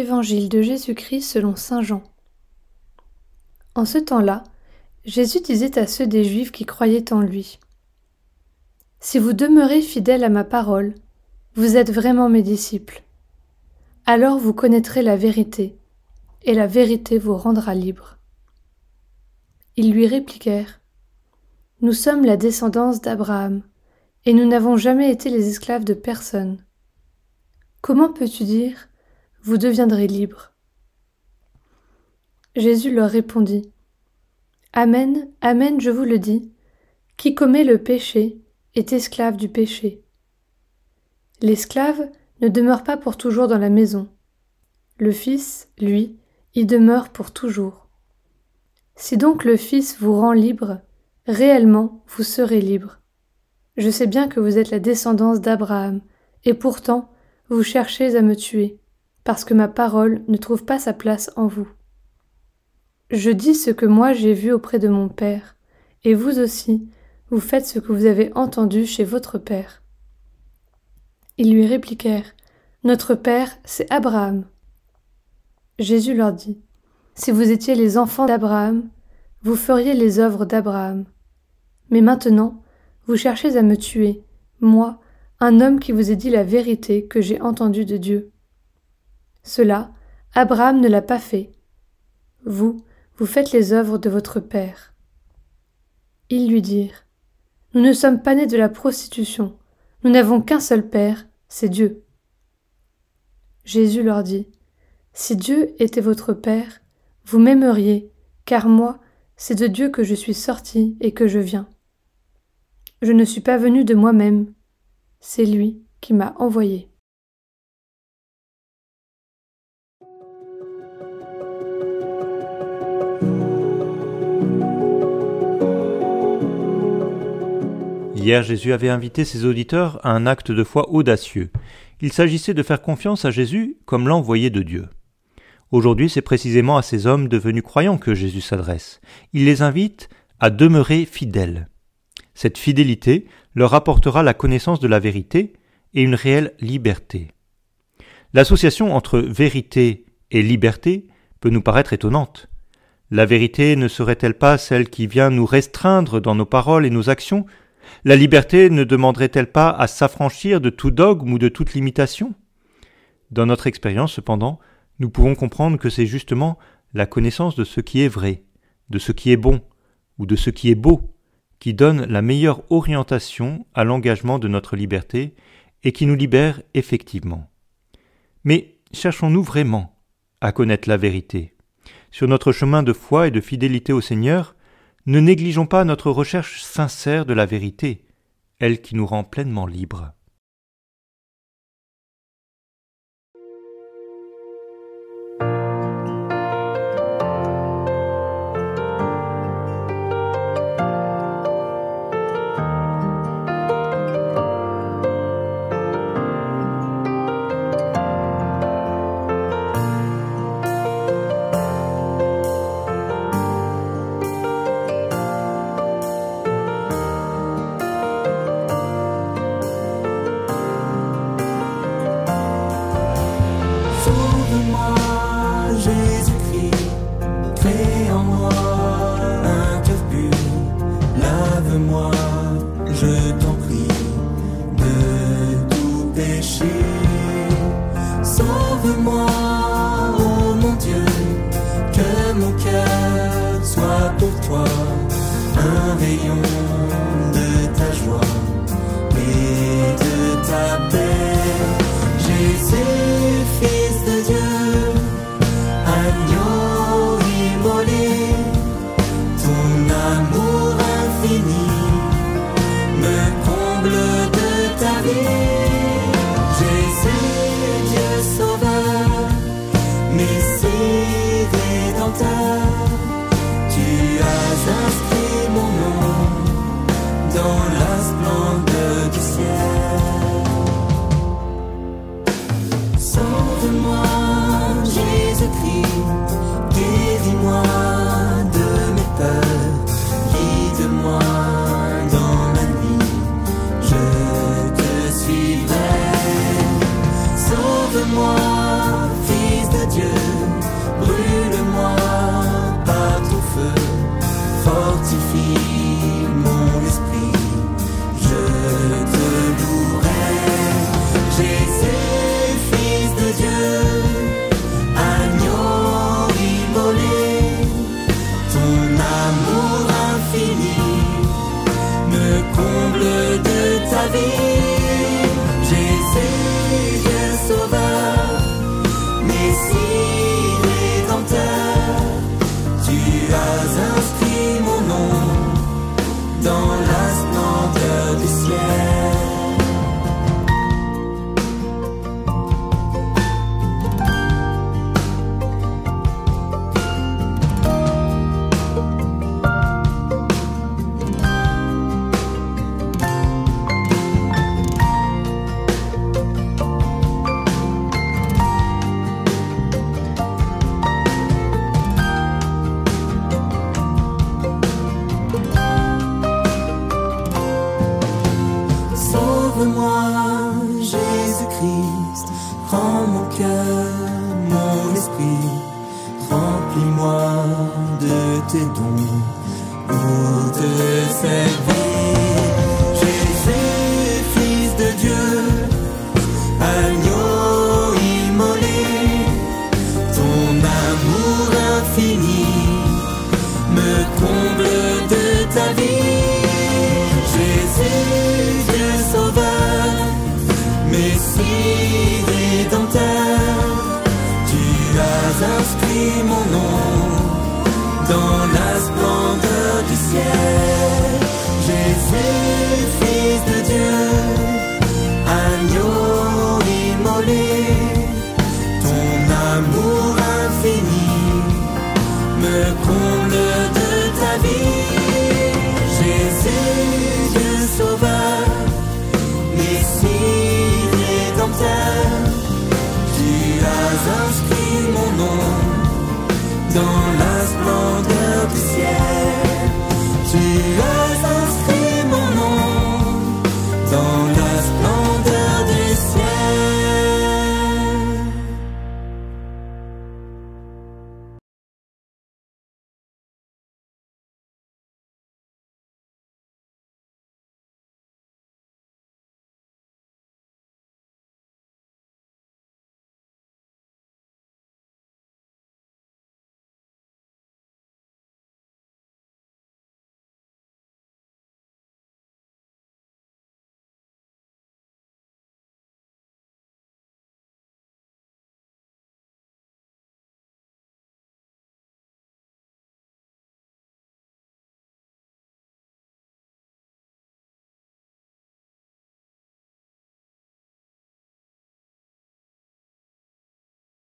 Évangile de Jésus-Christ selon saint Jean. En ce temps-là, Jésus disait à ceux des Juifs qui croyaient en lui : « Si vous demeurez fidèles à ma parole, vous êtes vraiment mes disciples. Alors vous connaîtrez la vérité, et la vérité vous rendra libres. » Ils lui répliquèrent : « Nous sommes la descendance d'Abraham, et nous n'avons jamais été les esclaves de personne. Comment peux-tu dire : vous deviendrez libres ? » Jésus leur répondit : « Amen, amen, je vous le dis, qui commet le péché est esclave du péché. L'esclave ne demeure pas pour toujours dans la maison. Le Fils, lui, y demeure pour toujours. Si donc le Fils vous rend libre, réellement vous serez libre. Je sais bien que vous êtes la descendance d'Abraham, et pourtant vous cherchez à me tuer, parce que ma parole ne trouve pas sa place en vous. Je dis ce que moi j'ai vu auprès de mon Père, et vous aussi, vous faites ce que vous avez entendu chez votre Père. » Ils lui répliquèrent : « Notre Père, c'est Abraham. » Jésus leur dit : « Si vous étiez les enfants d'Abraham, vous feriez les œuvres d'Abraham. Mais maintenant, vous cherchez à me tuer, moi, un homme qui vous ai dit la vérité que j'ai entendue de Dieu. Cela, Abraham ne l'a pas fait. Vous faites les œuvres de votre père. » Ils lui dirent : « Nous ne sommes pas nés de la prostitution, nous n'avons qu'un seul Père, c'est Dieu. » Jésus leur dit : « Si Dieu était votre Père, vous m'aimeriez, car moi, c'est de Dieu que je suis sorti et que je viens. Je ne suis pas venu de moi-même, c'est lui qui m'a envoyé. » Hier, Jésus avait invité ses auditeurs à un acte de foi audacieux. Il s'agissait de faire confiance à Jésus comme l'envoyé de Dieu. Aujourd'hui, c'est précisément à ces hommes devenus croyants que Jésus s'adresse. Il les invite à demeurer fidèles. Cette fidélité leur apportera la connaissance de la vérité et une réelle liberté. L'association entre vérité et liberté peut nous paraître étonnante. La vérité ne serait-elle pas celle qui vient nous restreindre dans nos paroles et nos actions ? La liberté ne demanderait-elle pas à s'affranchir de tout dogme ou de toute limitation ? Dans notre expérience, cependant, nous pouvons comprendre que c'est justement la connaissance de ce qui est vrai, de ce qui est bon ou de ce qui est beau qui donne la meilleure orientation à l'engagement de notre liberté et qui nous libère effectivement. Mais cherchons-nous vraiment à connaître la vérité ? Sur notre chemin de foi et de fidélité au Seigneur, ne négligeons pas notre recherche sincère de la vérité, elle qui nous rend pleinement libres. Jésus-Christ, crée en moi un cœur pur, lave-moi, je t'en prie, de tout péché. Sauve-moi, ô mon Dieu, que mon cœur soit pour toi un rayon de ta joie et de ta paix. Jésus, Fils de Dieu, agneau immolé, ton amour infini me comble de ta vie. Jésus, Dieu sauveur, Messie rédempteur, tu as inscrit mon nom Remplis-moi de tes dons pour te servir. Jésus, Fils de Dieu, agneau immolé, ton amour infini me comble de ta vie. Jésus, Dieu sauveur, Messie rédempteur, tu as inscrit mon nom dans la splendeur du ciel. Jésus, Fils de Dieu, agneau immolé, ton amour infini me comble de ta vie. Jésus, Dieu sauveur, Messie rédempteur, tu as inscrit mon nom dans la